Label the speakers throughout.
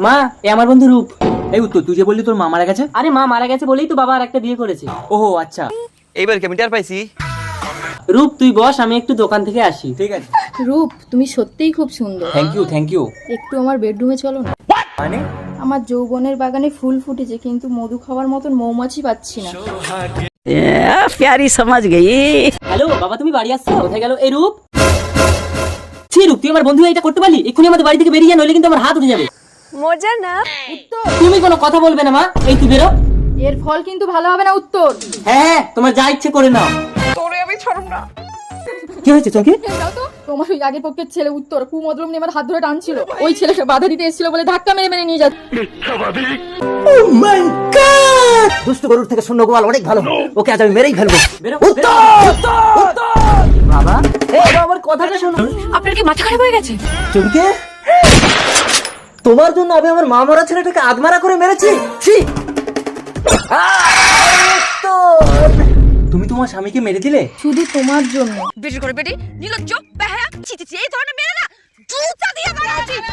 Speaker 1: মা এ আমার বন্ধু রূপ। এই উত্তর, তুই যে বললি তোর মা মারা গেছে?
Speaker 2: আরে মা মারা গেছে বলেই তো বাবা আর একটা বিয়ে করেছে।
Speaker 1: ওহো আচ্ছা।
Speaker 3: এইবার কি আমি টের পাইছি?
Speaker 2: রূপ তুই বস, আমি একটু দোকান থেকে আসি।
Speaker 1: ঠিক আছে।
Speaker 4: রূপ, তুমি সত্যিই খুব সুন্দর।
Speaker 1: Thank you.
Speaker 4: একটু আমার বেডরুমে চলো না।
Speaker 1: মানে?
Speaker 4: আমার যৌবনের বাগানে ফুল ফুটেছে, কিন্তু মধু খাওয়ার মতন মৌমাছি পাচ্ছি না।
Speaker 5: प्यारी समझ गई।
Speaker 2: হ্যালো বাবা, তুমি বাড়ি আসছো? কোথায় গেল এই রূপ? ছি রূপ, তুই আমার বন্ধু হয়ে এটা করতে পারলি? এক্ষুনি আমাদের বাড়ি থেকে বেরিয়ে যা, নইলে কিন্তু আমার হাত উঠে যাবে।
Speaker 6: মজা না?
Speaker 2: তুমি কোনো কথা বলবে না মা, এই তুই বেরো।
Speaker 4: এর ফল কিন্তু ভালো হবে না উত্তর।
Speaker 2: হ্যাঁ তোমার যা ইচ্ছে করে নাও।
Speaker 6: তোরে আমি ছাড়ব না।
Speaker 2: কি হয়েছে চোখে?
Speaker 4: যাও তো, তোমার ওই আগের পক্ষের ছেলে উত্তর কুমদ্রম নিয়ে আমার হাত ধরে টানছিল। ওই ছেলেকে বাধা দিতে এসেছিল বলে ধাক্কা মেরে মেরে নিয়ে যাচ্ছে।
Speaker 5: দুষ্ট গরুর থেকে শূন্য গোয়াল অনেক ভালো। ওকে আজ আমি মেরেই ফেলবো।
Speaker 2: বেরো,
Speaker 5: উত্তর!
Speaker 2: বাবা আমার কথাটা শোনো।
Speaker 6: আপনার কি মাথা খারাপ হয়ে গেছে?
Speaker 5: চমকে তোমার জন্য আমি আমার মা মরা ছেলেটাকে আদমারা করে মেরেছি। ছি!
Speaker 1: তুমি তোমার স্বামীকে মেরে দিলে?
Speaker 4: শুধু তোমার জন্য।
Speaker 6: বেটি করে বেটি নির্লজ্জ বেহায়া চিচি এই ধরনের মেরে না জুতা দিয়ে মারা উচিত।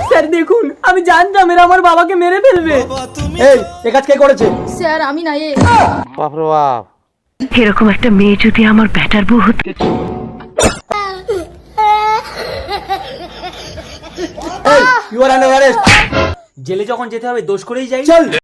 Speaker 2: স্যার দেখুন, আমি জানতাম এরা আমার বাবাকে মেরে ফেলবে।
Speaker 1: এই এ কাজ কে করেছে?
Speaker 4: স্যার আমি না,
Speaker 5: এরকম একটা মেয়ে যদি আমার ব্যাটার বউ হতো।
Speaker 1: You are under arrest. জেলে যখন যেতে হবে দোষ করেই যাই। চল।